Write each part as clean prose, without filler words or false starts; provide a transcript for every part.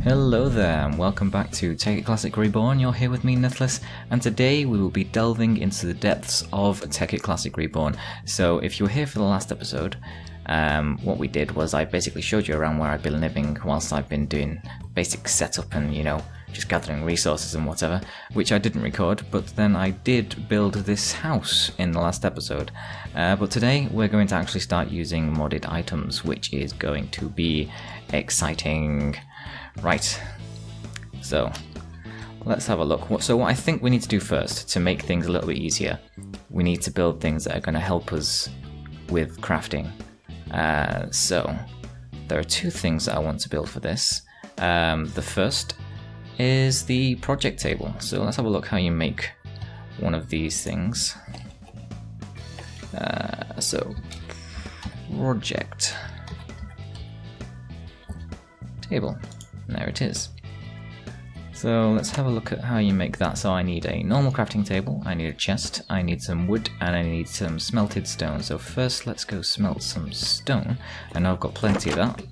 Hello there, and welcome back to Tekkit Classic Reborn. You're here with me, Nithless, and today we will be delving into the depths of Tekkit Classic Reborn. So if you were here for the last episode, what we did was I basically showed you around where I've been living whilst I've been doing basic setup and, you know, just gathering resources and whatever, which I didn't record, but then I did build this house in the last episode. But today we're going to actually start using modded items, which is going to be exciting. Right, so let's have a look. So what I think we need to do first, to make things a little bit easier, we need to build things that are going to help us with crafting. So there are two things that I want to build for this. The first is the project table. So let's have a look how you make one of these things. So project table. And there it is. So let's have a look at how you make that. So I need a normal crafting table, I need a chest, I need some wood, and I need some smelted stone. So first let's go smelt some stone. I know I've got plenty of that.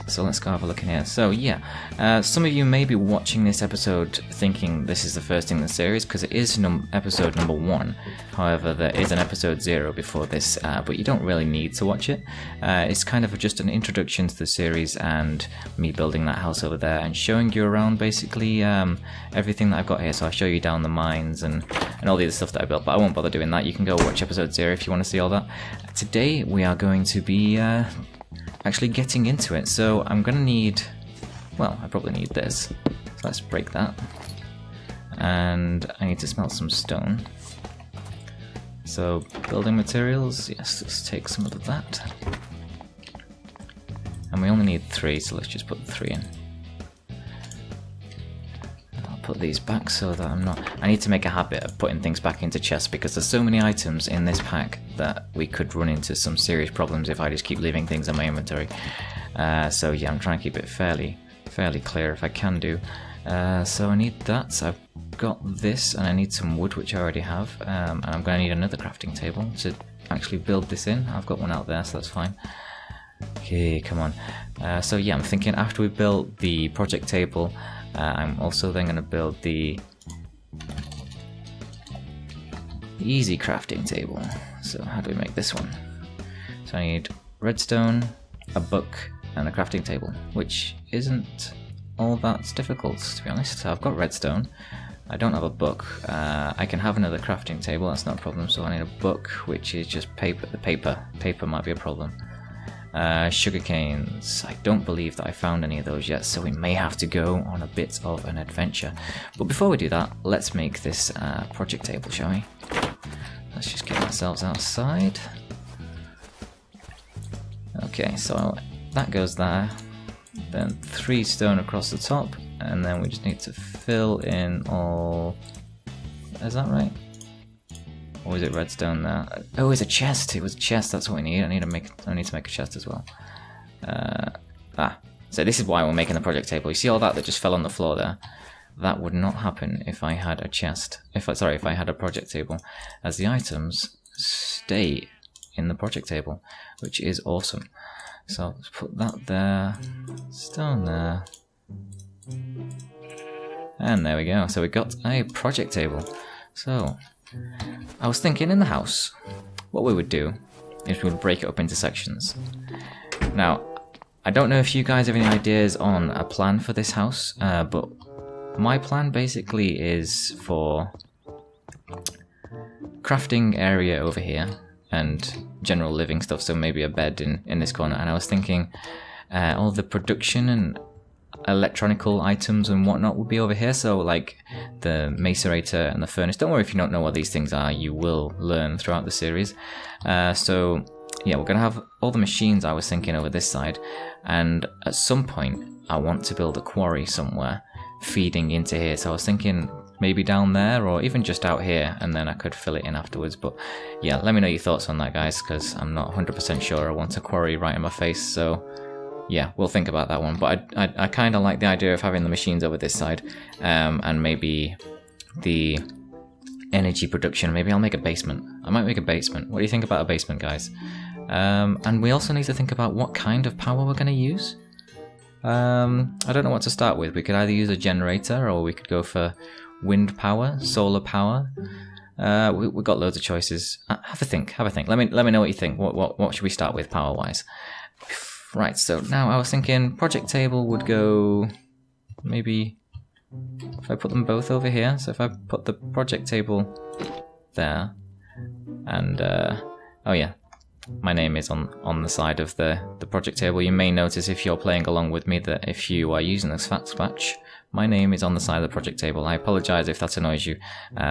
So let's go have a look in here. So yeah, some of you may be watching this episode thinking this is the first in the series, because it is episode number 1. However, there is an episode 0 before this, but you don't really need to watch it. It's kind of just an introduction to the series and me building that house over there and showing you around basically everything that I've got here. So I show you down the mines and all the other stuff that I built, but I won't bother doing that. You can go watch episode 0 if you want to see all that. Today we are going to be actually getting into it. So I'm gonna need, well, I probably need this, so let's break that, and I need to smelt some stone. So building materials, yes, let's take some of that, and we only need 3, so let's just put the 3 in. I'll put these back so that I need to make a habit of putting things back into chests, because there's so many items in this pack that we could run into some serious problems if I just keep leaving things in my inventory. So yeah, I'm trying to keep it fairly clear if I can do. So I need that, so I've got this, and I need some wood, which I already have, and I'm going to need another crafting table to actually build this in. I've got one out there, so that's fine. Okay, come on. So yeah, I'm thinking after we build the project table, I'm also then going to build the easy crafting table. So how do we make this one? So I need redstone, a book, and a crafting table, which isn't all that difficult, to be honest. So I've got redstone, I don't have a book. I can have another crafting table, that's not a problem. So I need a book, which is just paper. The paper might be a problem. Sugar canes, I don't believe that I found any of those yet, so we may have to go on a bit of an adventure. But before we do that, let's make this project table, shall we? Let's just get ourselves outside. Okay, so that goes there, then 3 stone across the top, and then we just need to fill in all... Is that right? Or is it redstone there? Oh, it's a chest. It was a chest. That's what we need. I need to make a chest as well. So this is why we're making the project table. You see all that just fell on the floor there? That would not happen if I had a chest. If I had a project table, as the items stay in the project table, which is awesome. So let's put that there, stone there, and there we go. So we got a project table. So I was thinking in the house, what we would do is we would break it up into sections. Now, I don't know if you guys have any ideas on a plan for this house, but my plan basically is for crafting area over here and general living stuff, so maybe a bed in this corner. And I was thinking all the production and electronical items and whatnot would be over here, so like the Macerator and the furnace. Don't worry if you don't know what these things are, you will learn throughout the series. So yeah, we're gonna have all the machines, I was thinking, over this side, and at some point I want to build a quarry somewhere feeding into here. So I was thinking maybe down there, or even just out here, and then I could fill it in afterwards. But yeah, let me know your thoughts on that, guys, because I'm not 100% sure I want a quarry right in my face. So yeah, we'll think about that one. But I kind of like the idea of having the machines over this side, and maybe the energy production. Maybe I'll make a basement. I might make a basement. What do you think about a basement, guys? And we also need to think about what kind of power we're going to use. I don't know what to start with. We could either use a generator or we could go for wind power, solar power. We've got loads of choices. Have a think. Let me know what you think. What should we start with power-wise? Right, so now I was thinking project table would go maybe if I put them both over here. So if I put the project table there, and oh yeah, my name is on the side of the project table. You may notice if you're playing along with me that if you are using this fact patch, my name is on the side of the project table. I apologise if that annoys you.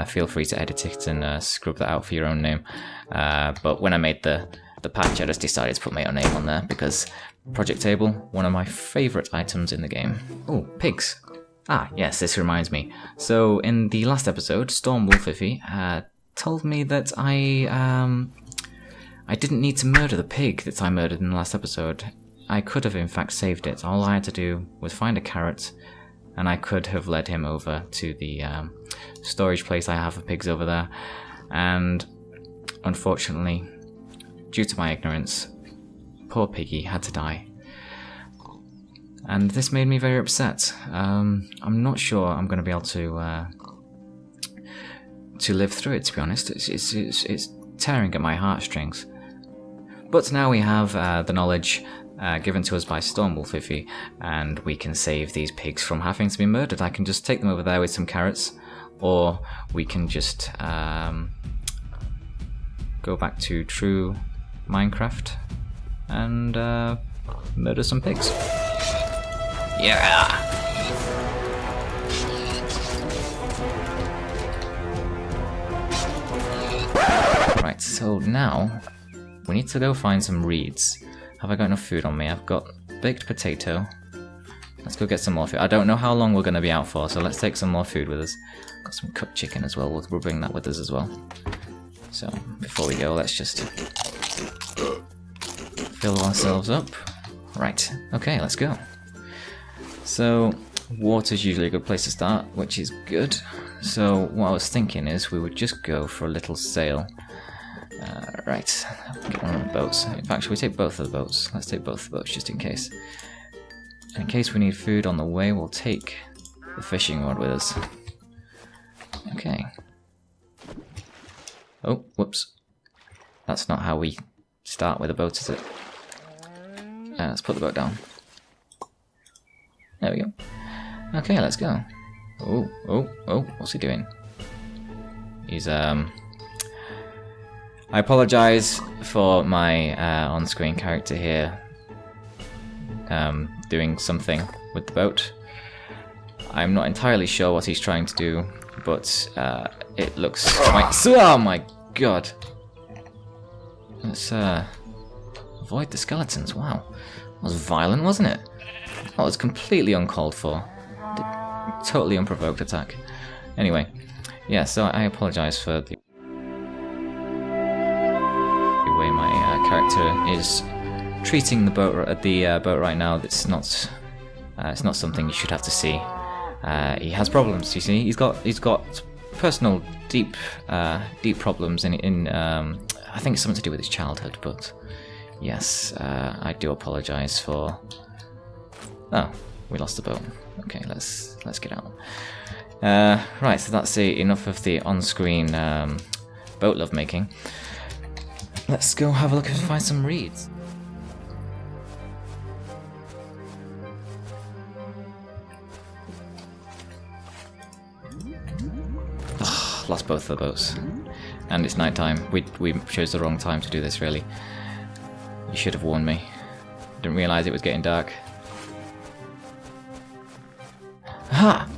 Feel free to edit it and scrub that out for your own name. But when I made the patch, I just decided to put my own name on there because project table, one of my favourite items in the game. Oh, pigs. Ah, yes, this reminds me. So in the last episode, Stormwolfiffy told me that I didn't need to murder the pig that I murdered in the last episode. I could have in fact saved it. All I had to do was find a carrot, and I could have led him over to the storage place I have for pigs over there. And unfortunately, due to my ignorance, poor piggy had to die. And this made me very upset. I'm not sure I'm going to be able to live through it, to be honest. It's tearing at my heartstrings. But now we have the knowledge given to us by Stormwolfiffy, and we can save these pigs from having to be murdered. I can just take them over there with some carrots, or we can just go back to true Minecraft and murder some pigs. Yeah! Right, so now we need to go find some reeds. Have I got enough food on me? I've got baked potato. Let's go get some more food. I don't know how long we're going to be out for, so let's take some more food with us. Got some cooked chicken as well. We'll bring that with us as well. So before we go, let's just fill ourselves up. Right, okay, let's go. So water's usually a good place to start, which is good. So what I was thinking is we would just go for a little sail. Right, get one of the boats. In fact, should we take both of the boats? Let's take both of the boats just in case. In case we need food on the way, we'll take the fishing rod with us. Okay. Oh, whoops. That's not how we start with a boat, is it? Let's put the boat down. There we go. Okay, let's go. Oh, what's he doing? He's, I apologise for my on-screen character here doing something with the boat. I'm not entirely sure what he's trying to do, but it looks quite... Oh my god! Let's avoid the skeletons. Wow. That was violent, wasn't it? That was completely uncalled for. Totally unprovoked attack. Anyway, yeah, so I apologise for the way my character is treating the boat right now. It's not something you should have to see. He has problems, you see. He's got personal deep problems in I think it's something to do with his childhood, but yes, I do apologise for... Oh, we lost the boat. Okay, let's get out. Right, so that's enough of the on-screen boat lovemaking. Let's go have a look and find some reeds. Ugh, lost both of the boats. And it's night time. We chose the wrong time to do this, really. You should have warned me. Didn't realise it was getting dark. Ha!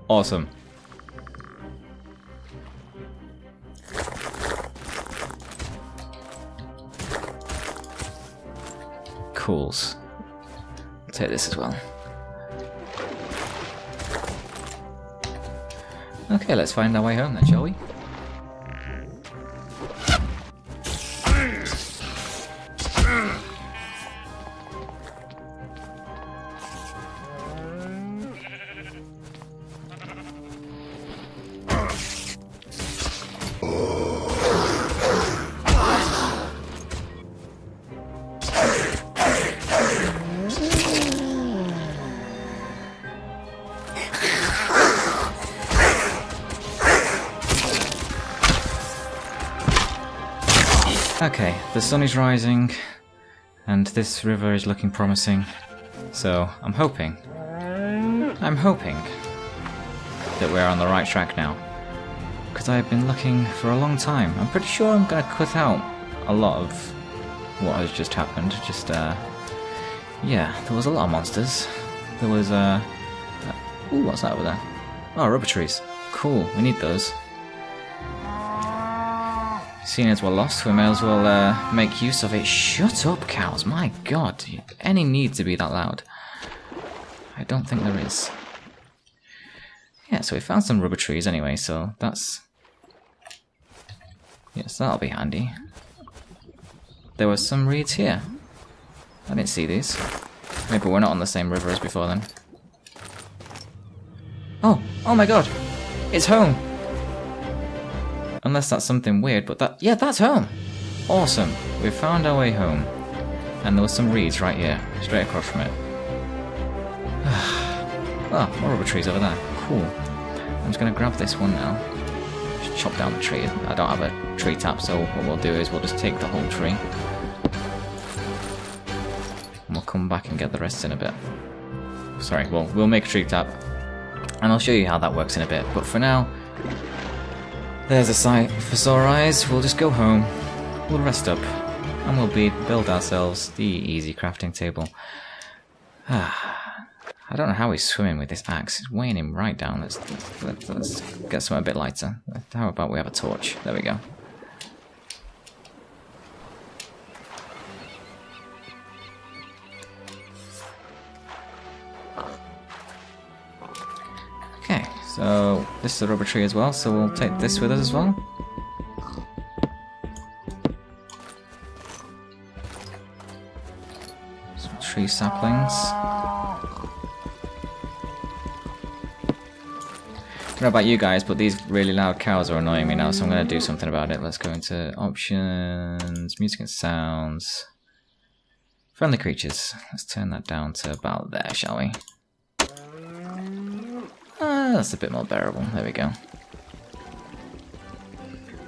Awesome. Cools. I'll take this as well. Okay, let's find our way home then, shall we? Okay, the sun is rising, and this river is looking promising. So I'm hoping that we're on the right track now. Because I've been looking for a long time. I'm pretty sure I'm going to cut out a lot of what has just happened. Just, yeah, there was a lot of monsters. There was, ooh, what's that over there? Oh, rubber trees. Cool, we need those. Seeing as we're lost, we may as well make use of it. Shut up, cows, my god. Any need to be that loud? I don't think there is. Yeah, so we found some rubber trees anyway, so that's... yes, that'll be handy. There were some reeds here. I didn't see these. Maybe we're not on the same river as before then. Oh! Oh my god! It's home! Unless that's something weird, but that... yeah, that's home! Awesome! We've found our way home. And there was some reeds right here, straight across from it. Oh, more rubber trees over there. Cool. I'm just going to grab this one now. Just chop down the tree. I don't have a tree tap, so what we'll do is we'll just take the whole tree. And we'll come back and get the rest in a bit. Sorry, we'll make a tree tap. And I'll show you how that works in a bit. But for now, there's a sight for sore eyes. We'll just go home. We'll rest up. And we'll build ourselves the easy crafting table. I don't know how he's swimming with this axe. It's weighing him right down. Let's get something a bit lighter. How about we have a torch? There we go. Okay, so this is a rubber tree as well, so we'll take this with us as well. Some tree saplings. I don't know about you guys, but these really loud cows are annoying me now, so I'm going to do something about it. Let's go into options, music and sounds, friendly creatures. Let's turn that down to about there, shall we? That's a bit more bearable. There we go.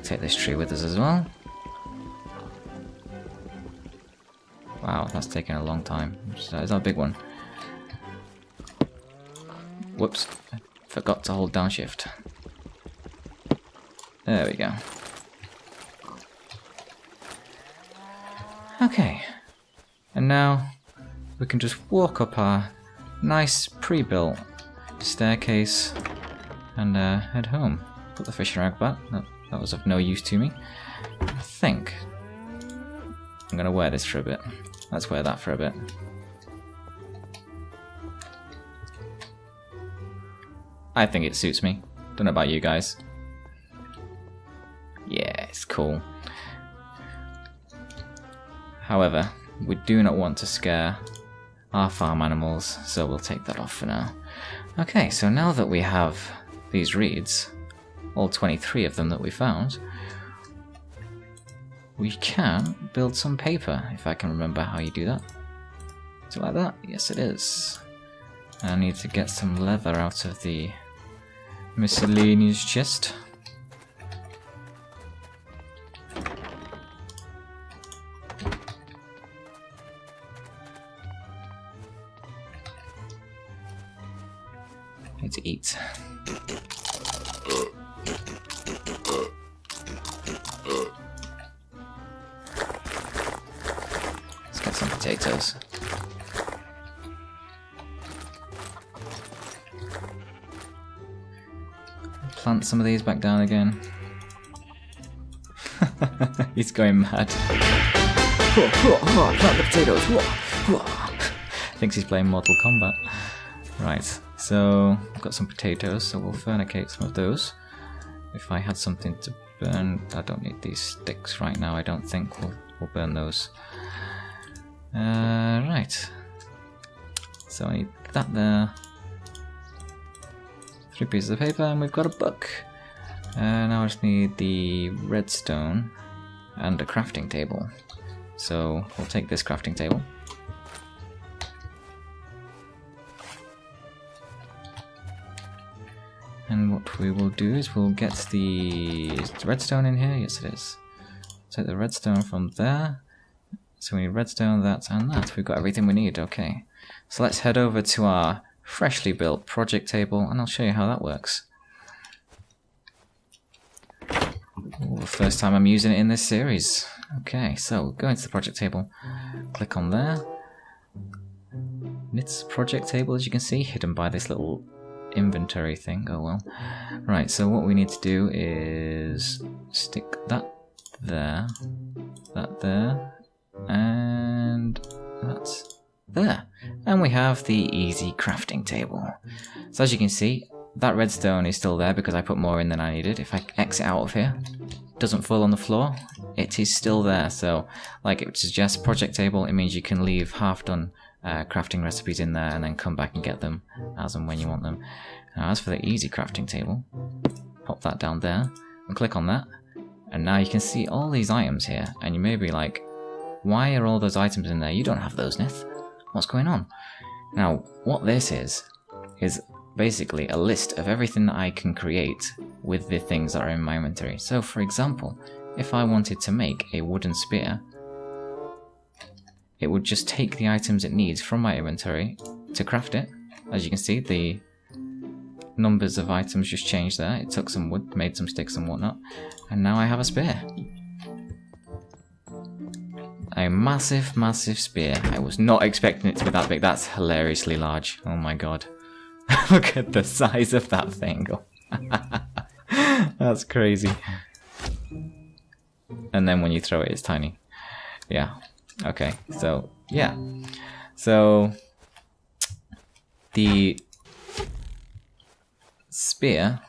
Take this tree with us as well. Wow, that's taking a long time. Is that a big one? Whoops. Forgot to hold down shift. There we go. Okay. And now we can just walk up our nice pre-built staircase and head home. Put the fishing rag back. That was of no use to me. I think I'm going to wear this for a bit. Let's wear that for a bit. I think it suits me. Don't know about you guys. Yeah, it's cool. However, we do not want to scare our farm animals, so we'll take that off for now. Okay, so now that we have these reeds, all 23 of them that we found, we can build some paper, if I can remember how you do that. Is it like that? Yes, it is. I need to get some leather out of the miscellaneous chest. Need to eat. Let's get some potatoes. Plant some of these back down again. He's going mad. Plant the potatoes. Thinks he's playing Mortal Kombat. Right, so I've got some potatoes, so we'll fernicate some of those. If I had something to burn, I don't need these sticks right now, I don't think. We'll burn those. Right. So I need that there. 3 pieces of paper, and we've got a book. Now I just need the redstone and a crafting table. So we'll take this crafting table. And what we will do is we'll get the... is the redstone in here? Yes, it is. Take the redstone from there. So we need redstone, that, and that. We've got everything we need, okay. So let's head over to our freshly built project table, and I'll show you how that works. Ooh, the first time I'm using it in this series. Okay, so go into the project table, click on there. It's project table, as you can see, hidden by this little inventory thing. Oh well. Right, so what we need to do is stick that there, and that's there. And we have the easy crafting table. So as you can see, that redstone is still there because I put more in than I needed. If I exit out of here, it doesn't fall on the floor, it is still there. So like it suggests project table, it means you can leave half done crafting recipes in there and then come back and get them as and when you want them. Now as for the easy crafting table, pop that down there and click on that, and now you can see all these items here, and you may be like, why are all those items in there? You don't have those, Nith. What's going on? Now what this is basically a list of everything that I can create with the things that are in my inventory. So for example, if I wanted to make a wooden spear, it would just take the items it needs from my inventory to craft it. As you can see, the numbers of items just changed there. It took some wood, made some sticks and whatnot, and now I have a spear. A massive, massive spear. I was not expecting it to be that big. That's hilariously large. Oh my god. Look at the size of that thing. That's crazy. And then when you throw it, it's tiny. Yeah. Okay, so, yeah. So, the spear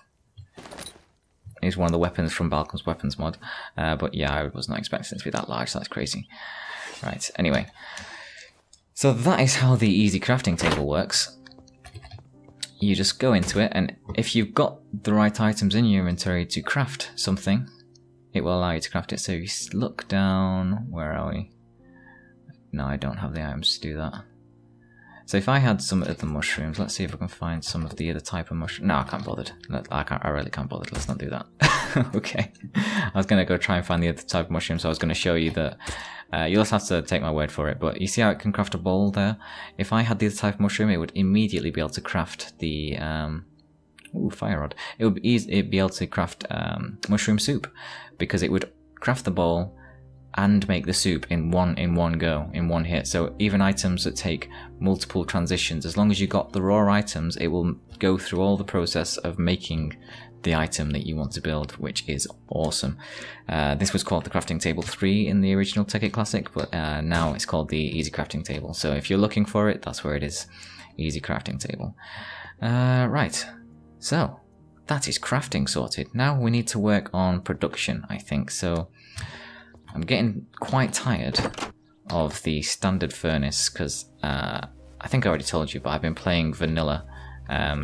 is one of the weapons from Balcom's weapons mod. But yeah, I was not expecting it to be that large, so that's crazy. Right, anyway. So that is how the easy crafting table works. You just go into it, and if you've got the right items in your inventory to craft something, it will allow you to craft it. So if you look down, where are we? No, I don't have the items to do that. So if I had some of the mushrooms, let's see if I can find some of the other type of mushroom. No, I can't bother. I really can't bother. Let's not do that. Okay. I was going to go try and find the other type of mushroom, so I was going to show you that. You'll just have to take my word for it, but you see how it can craft a bowl there? If I had the other type of mushroom, it would immediately be able to craft the... fire rod. It'd be able to craft mushroom soup, because it would craft the bowl and make the soup in one go, in one hit. So even items that take multiple transitions, as long as you got the raw items, it will go through all the process of making the item that you want to build, which is awesome. This was called the Crafting Table 3 in the original Tekkit Classic, but now it's called the Easy Crafting Table. So if you're looking for it, that's where it is. Easy Crafting Table. Right, so that is crafting sorted. Now we need to work on production, I think. So I'm getting quite tired of the standard furnace because I think I already told you, but I've been playing vanilla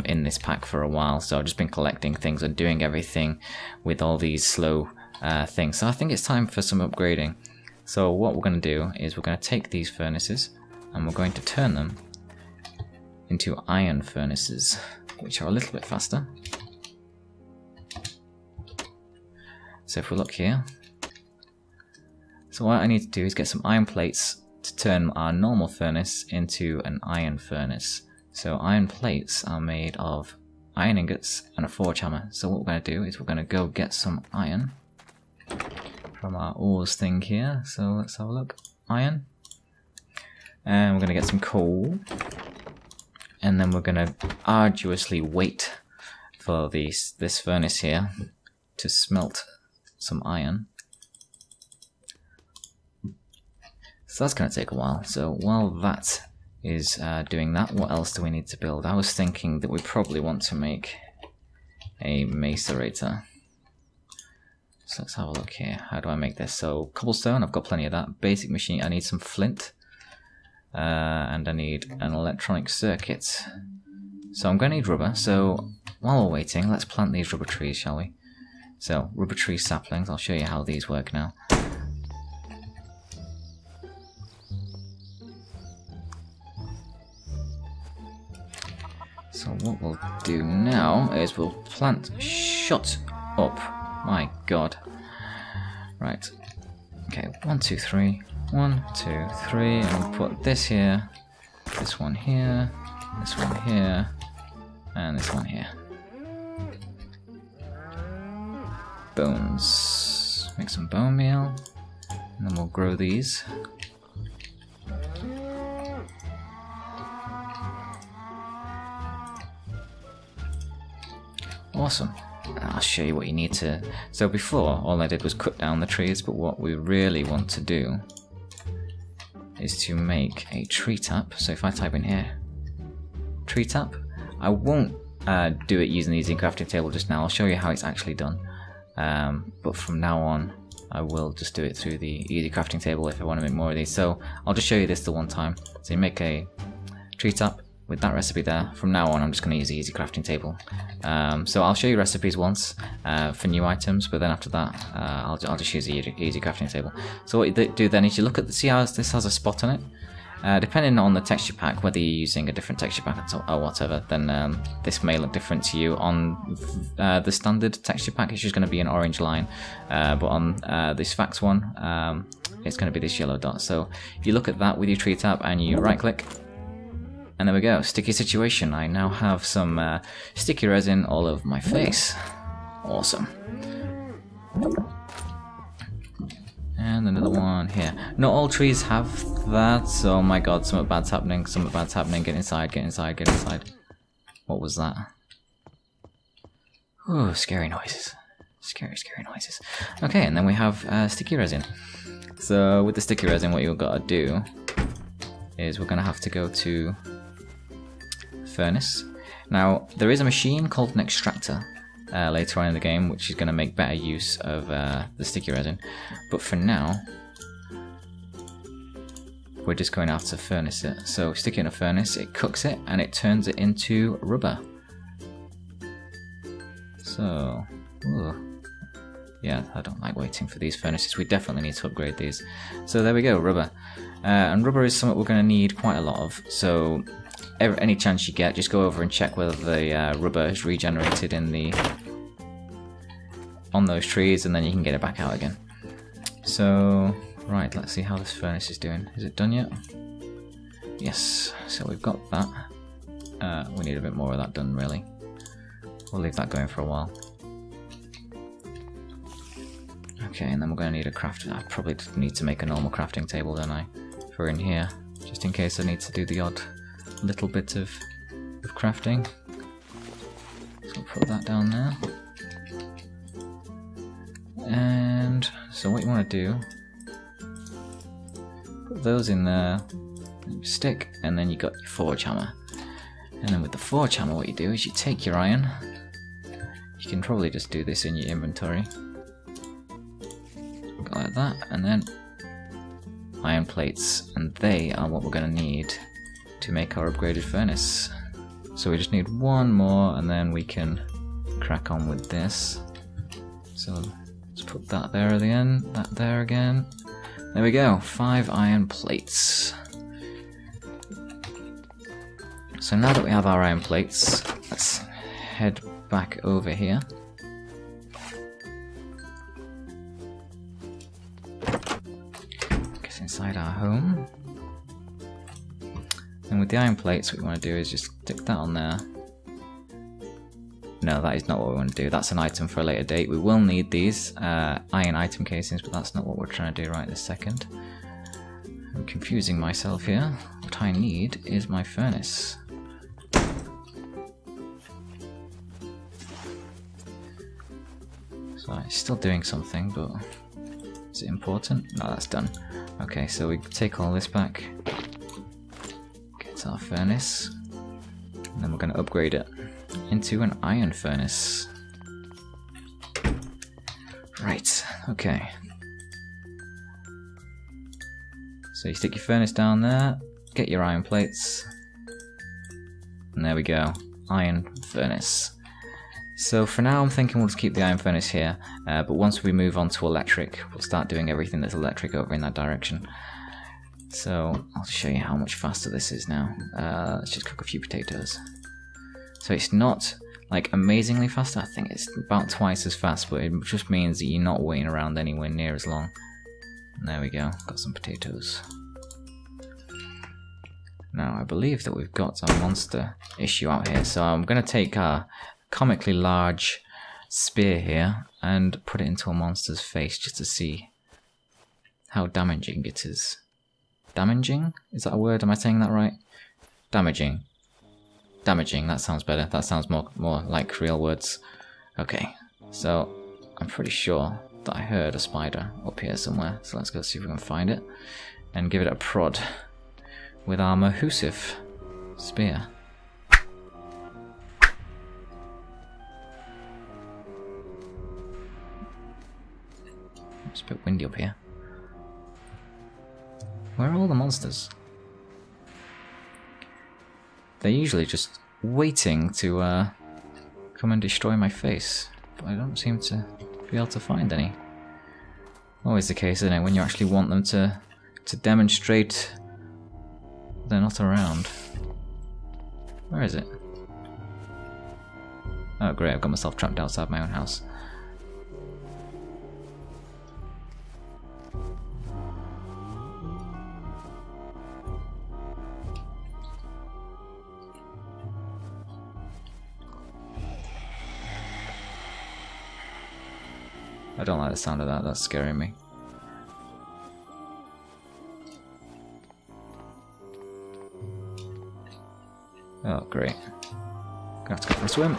in this pack for a while, so I've just been collecting things and doing everything with all these slow things. So I think it's time for some upgrading. So what we're going to do is we're going to take these furnaces and we're going to turn them into iron furnaces, which are a little bit faster. So if we look here, so what I need to do is get some iron plates to turn our normal furnace into an iron furnace. So iron plates are made of iron ingots and a forge hammer. So what we're going to do is we're going to go get some iron from our ores thing here. So let's have a look. Iron. And we're going to get some coal. And then we're going to arduously wait for this furnace here to smelt some iron. So that's going to take a while. So while that is doing that, what else do we need to build? I was thinking that we probably want to make a Macerator. So let's have a look here. How do I make this? So cobblestone, I've got plenty of that. Basic machine, I need some flint. And I need an electronic circuit. So I'm going to need rubber. So while we're waiting, let's plant these rubber trees, shall we? So rubber tree saplings, I'll show you how these work now. So what we'll do now is we'll plant... Shut up! My god. Right. Okay, 1, 2, 3. 1, 2, 3, and we'll put this here, this one here, this one here, and this one here. Bones. Make some bone meal, and then we'll grow these. Awesome. I'll show you what you need to... So before, all I did was cut down the trees, but what we really want to do is to make a tree tap. So if I type in here, tree tap, I won't do it using the easy crafting table just now. I'll show you how it's actually done. But from now on, I will just do it through the easy crafting table if I want to make more of these. So I'll just show you this the one time. So you make a tree tap with that recipe there. From now on, I'm just going to use the easy crafting table. So I'll show you recipes once for new items, but then after that, I'll just use the easy crafting table. So what you do then is you look at see how this has a spot on it. Depending on the texture pack, whether you're using a different texture pack or whatever, then this may look different to you. On the standard texture pack, it's just going to be an orange line, but on this Fax one, it's going to be this yellow dot. So if you look at that with your tree tap and you right click, and there we go, sticky situation. I now have some sticky resin all over my face. Awesome. And another one here. Not all trees have that, so oh my god, something bad's happening, something bad's happening. Get inside, get inside, get inside. What was that? Ooh, scary noises. Scary, scary noises. Okay, and then we have sticky resin. So with the sticky resin, what you've got to do is we're going to have to go to furnace. Now, there is a machine called an extractor later on in the game, which is going to make better use of the sticky resin. But for now, we're just going to have to furnace it. So stick it in a furnace, it cooks it, and it turns it into rubber. So, ooh. Yeah, I don't like waiting for these furnaces. We definitely need to upgrade these. So there we go, rubber. And rubber is something we're going to need quite a lot of. So any chance you get, just go over and check whether the rubber is regenerated in on those trees, and then you can get it back out again. So, right, let's see how this furnace is doing. Is it done yet? Yes, so we've got that. We need a bit more of that done, really. We'll leave that going for a while. Okay, and then we're going to need a craft. I probably need to make a normal crafting table, don't I? If we're in here, just in case I need to do the odd little bit of crafting. So I'll put that down there. And so what you want to do, put those in there, stick, and then you got your forge hammer. And then with the forge hammer, what you do is you take your iron. You can probably just do this in your inventory. Go like that, and then iron plates, and they are what we're going to need to make our upgraded furnace. So we just need one more, and then we can crack on with this. So let's put that there at the end, that there again. There we go, 5 iron plates. So now that we have our iron plates, let's head back over here. Get inside our home. And with the iron plates, what we want to do is just stick that on there. No, that is not what we want to do. That's an item for a later date. We will need these iron item casings, but that's not what we're trying to do right this second. I'm confusing myself here. What I need is my furnace. So it's still doing something, but is it important? No, that's done. Okay, so we take all this back. Get our furnace. And then we're going to upgrade it into an iron furnace. Right, okay. So you stick your furnace down there, get your iron plates, and there we go, iron furnace. So for now I'm thinking we'll just keep the iron furnace here, but once we move on to electric, we'll start doing everything that's electric over in that direction. So I'll show you how much faster this is now. Let's just cook a few potatoes. So it's not like amazingly fast, I think it's about twice as fast, but it just means that you're not waiting around anywhere near as long. There we go, got some potatoes. Now I believe that we've got a monster issue out here, so I'm going to take a comically large spear here and put it into a monster's face just to see how damaging it is. Damaging? Is that a word? Am I saying that right? Damaging. Damaging, that sounds better. That sounds more like real words. Okay, so I'm pretty sure that I heard a spider up here somewhere, so let's go see if we can find it and give it a prod with our Mahusif spear. It's a bit windy up here. Where are all the monsters? They're usually just waiting to come and destroy my face, but I don't seem to be able to find any. Always the case, isn't it? When you actually want them to demonstrate, they're not around. Where is it? Oh great, I've got myself trapped outside my own house. I don't like the sound of that, that's scaring me. Oh, great. Gonna have to go for a swim.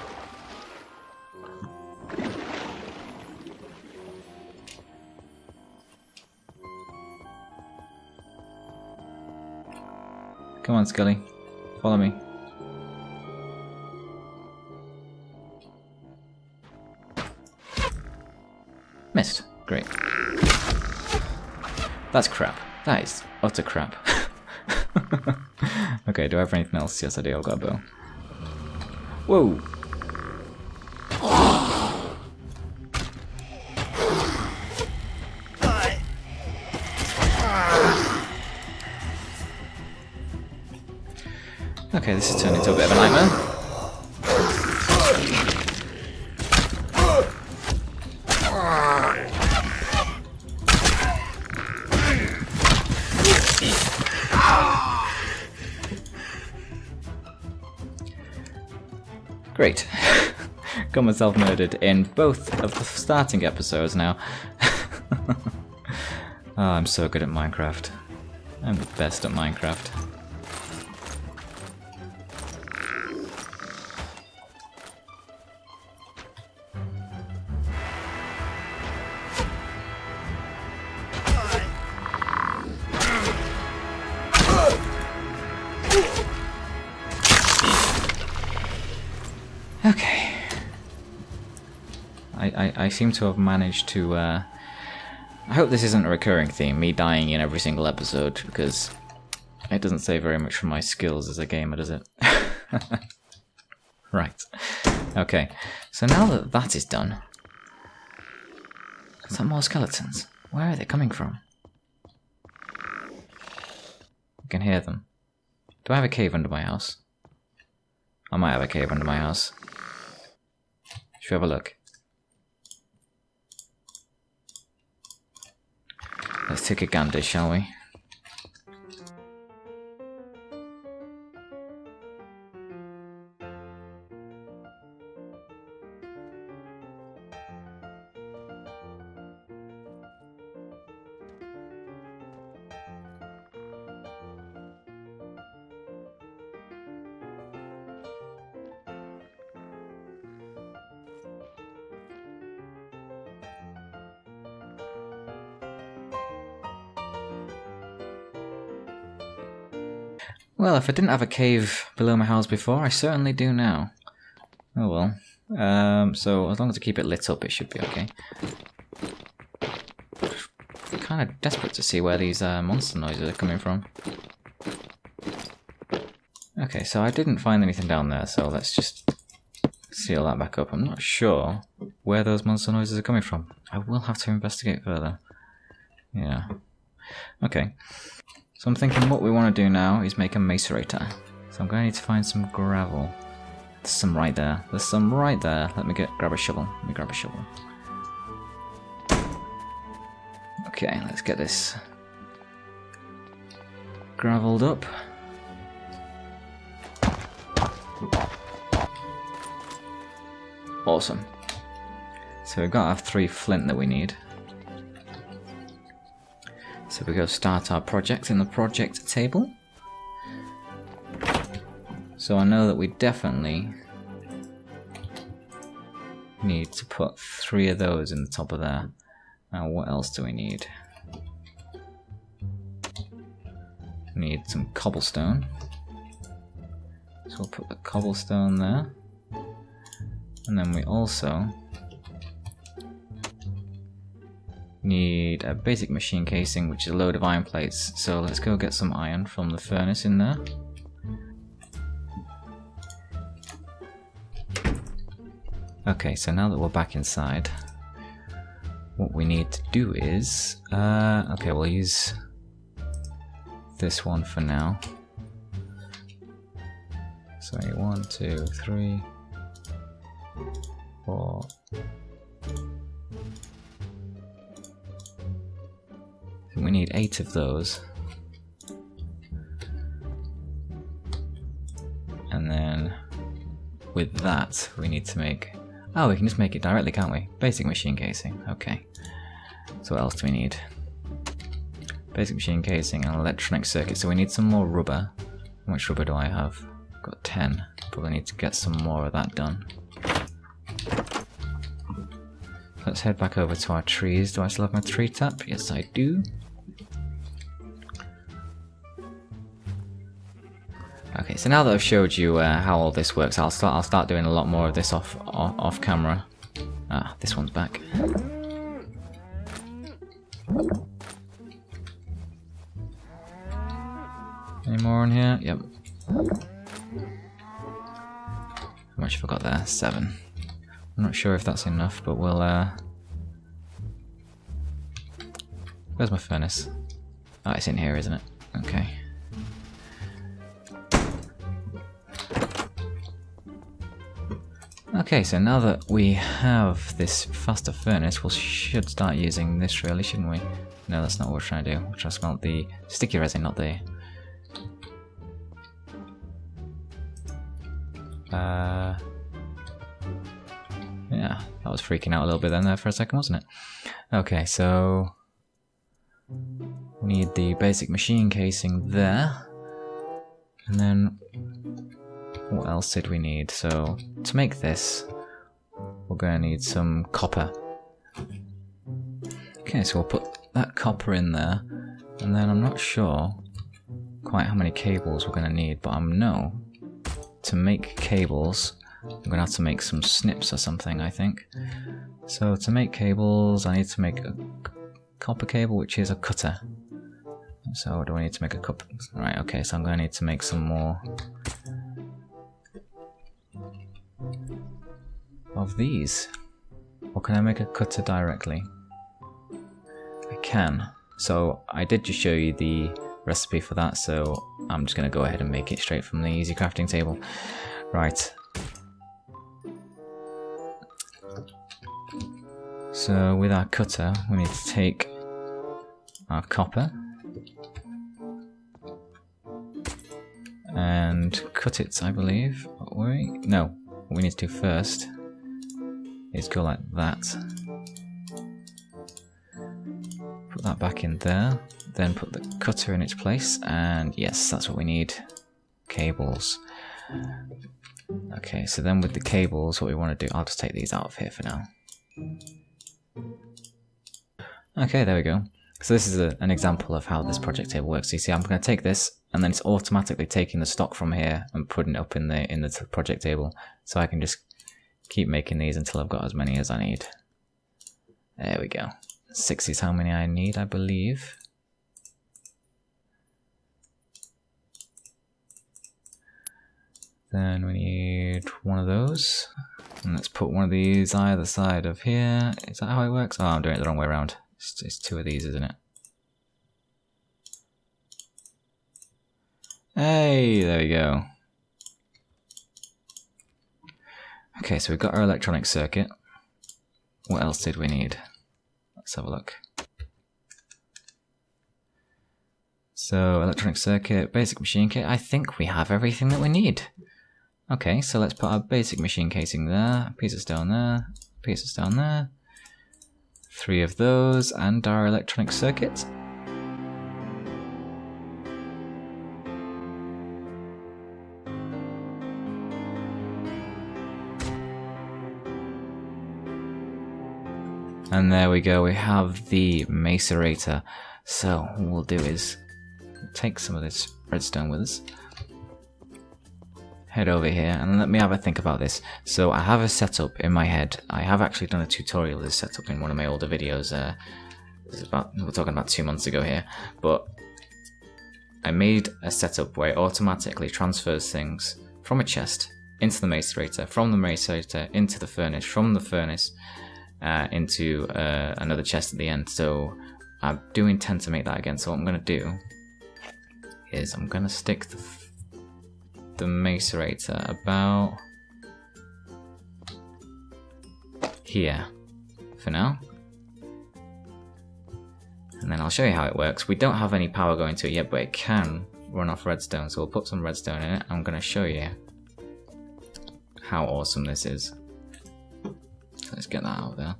Come on, Scully. Follow me. Missed. Great. That's crap. That is utter crap. Okay, do I have anything else? Yes, I do. I've got a bow. Whoa! Okay, this has turned into a bit of a nightmare. Great. Got myself murdered in both of the starting episodes now. Oh, I'm so good at Minecraft. I'm the best at Minecraft. Okay. I seem to have managed to, I hope this isn't a recurring theme, me dying in every single episode, because it doesn't say very much for my skills as a gamer, does it? Right. Okay. So now that that is done... Is that more skeletons? Where are they coming from? I can hear them. Do I have a cave under my house? I might have a cave under my house. Should we have a look? Let's take a gander, shall we? Well, if I didn't have a cave below my house before, I certainly do now. Oh well. So as long as I keep it lit up, it should be okay. I'm kind of desperate to see where these monster noises are coming from. Okay, so I didn't find anything down there, so let's just seal that back up. I'm not sure where those monster noises are coming from. I will have to investigate further. Yeah. Okay. So I'm thinking what we want to do now is make a Macerator. So I'm going to need to find some gravel. There's some right there. There's some right there. Let me grab a shovel. Let me grab a shovel. Okay, let's get this gravelled up. Awesome. So we've got our 3 flint that we need. So we go start our project in the project table. So I know that we definitely need to put 3 of those in the top of there. Now what else do we need? We need some cobblestone. So we'll put the cobblestone there. And then we also need a basic machine casing, which is a load of iron plates. So let's go get some iron from the furnace in there. Okay, so now that we're back inside, what we need to do is, okay, we'll use this one for now. So 1, 2, 3, 4. We need 8 of those. And then with that, we need to make... Oh, we can just make it directly, can't we? Basic machine casing. Okay. So what else do we need? Basic machine casing and electronic circuit. So we need some more rubber. How much rubber do I have? I've got 10. Probably need to get some more of that done. Let's head back over to our trees. Do I still have my tree tap? Yes, I do. Okay, so now that I've showed you how all this works, I'll start doing a lot more of this off camera. Ah, this one's back. Any more on here? Yep. How much have I got there? 7. I'm not sure if that's enough, but we'll where's my furnace? Oh, it's in here, isn't it? Okay. Okay, so now that we have this faster furnace, we should start using this really, shouldn't we? No, that's not what we're trying to do. We're trying to smelt the sticky resin, not the... Yeah, that was freaking out a little bit then there for a second, wasn't it? Okay, so... we need the basic machine casing there. And then... what else did we need? So, to make this, we're going to need some copper. Okay, so we'll put that copper in there, and then I'm not sure quite how many cables we're going to need, but I know to make cables, I'm going to have to make some snips or something, I think. So to make cables, I need to make a copper cable, which is a cutter. So do I need to make a cup? Right, okay, so I'm going to need to make some more of these. Or can I make a cutter directly? I can. So I did just show you the recipe for that, so I'm just going to go ahead and make it straight from the easy crafting table. Right. So with our cutter, we need to take our copper and cut it, I believe. No, what we need to do first is go like that. Put that back in there, then put the cutter in its place, and yes, that's what we need. Cables. Okay, so then with the cables, what we want to do, I'll just take these out of here for now. Okay, there we go. So this is an example of how this project table works. So you see, I'm going to take this, and then it's automatically taking the stock from here and putting it up in the project table. So I can just keep making these until I've got as many as I need. There we go. 6 is how many I need, I believe. Then we need one of those. And let's put one of these either side of here. Is that how it works? Oh, I'm doing it the wrong way around. It's 2 of these, isn't it? Hey, there we go. Okay, so we've got our electronic circuit. What else did we need? Let's have a look. So electronic circuit, basic machine kit, I think we have everything that we need. Okay, so let's put our basic machine casing there, a piece of stone there, a piece of stone there, 3 of those, and our electronic circuit. And there we go, we have the Macerator. So what we'll do is take some of this redstone with us, head over here, and let me have a think about this. So I have a setup in my head. I have actually done a tutorial of this setup in one of my older videos. This is we're talking about 2 months ago here, but I made a setup where it automatically transfers things from a chest into the Macerator, from the Macerator into the furnace, from the furnace into another chest at the end. So I do intend to make that again. So what I'm going to do is I'm going to stick the Macerator about here for now. And then I'll show you how it works. We don't have any power going to it yet, but it can run off redstone. So we'll put some redstone in it. I'm going to show you how awesome this is. Let's get that out there.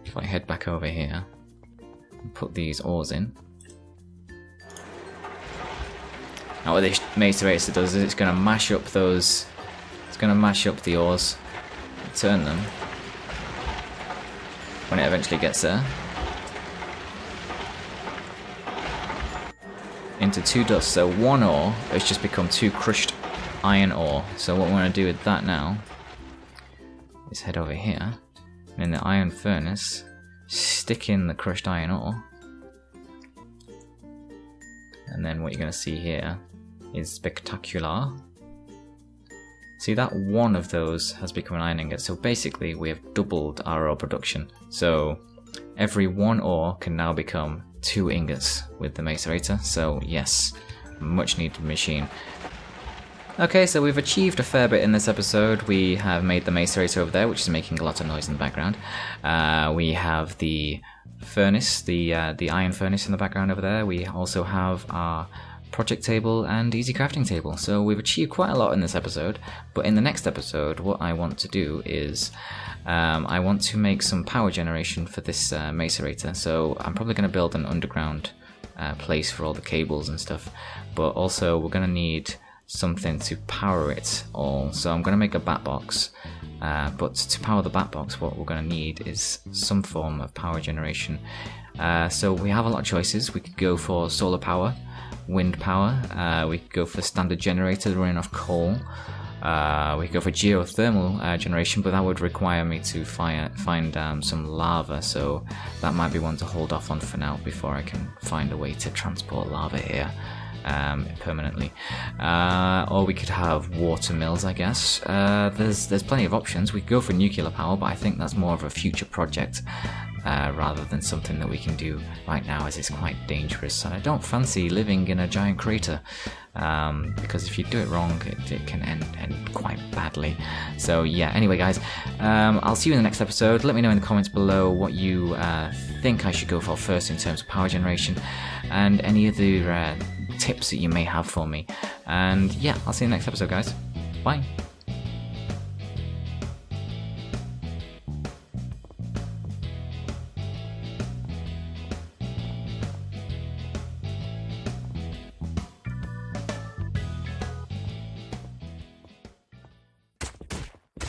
If I head back over here and put these ores in. Now what this Macerator does is it's going to mash up those, it's going to mash up the ores, turn them, when it eventually gets there, into 2 dust. So 1 ore has just become 2 crushed iron ore. So what we're going to do with that now is head over here, and in the iron furnace, stick in the crushed iron ore. And then what you're going to see here is spectacular. See, that 1 of those has become an iron ingot. So basically we have doubled our ore production. So every 1 ore can now become 2 ingots with the Macerator. So yes, much needed machine. Okay, so we've achieved a fair bit in this episode. We have made the Macerator over there, which is making a lot of noise in the background. We have the furnace, the iron furnace in the background over there. We also have our project table and easy crafting table. So we've achieved quite a lot in this episode. But in the next episode, what I want to do is I want to make some power generation for this Macerator. So I'm probably going to build an underground place for all the cables and stuff. But also we're going to need something to power it all. So I'm going to make a bat box, but to power the bat box what we're going to need is some form of power generation. So we have a lot of choices. We could go for solar power, wind power, we could go for standard generator running off coal, we could go for geothermal generation, but that would require me to find some lava, so that might be one to hold off on for now before I can find a way to transport lava here permanently. Or we could have water mills, I guess. There's plenty of options. We could go for nuclear power, but I think that's more of a future project rather than something that we can do right now, as it's quite dangerous, and I don't fancy living in a giant crater, because if you do it wrong it can end quite badly. So yeah, anyway guys, I'll see you in the next episode. Let me know in the comments below what you think I should go for first in terms of power generation, and any other tips that you may have for me. And yeah, I'll see you in the next episode guys. Bye.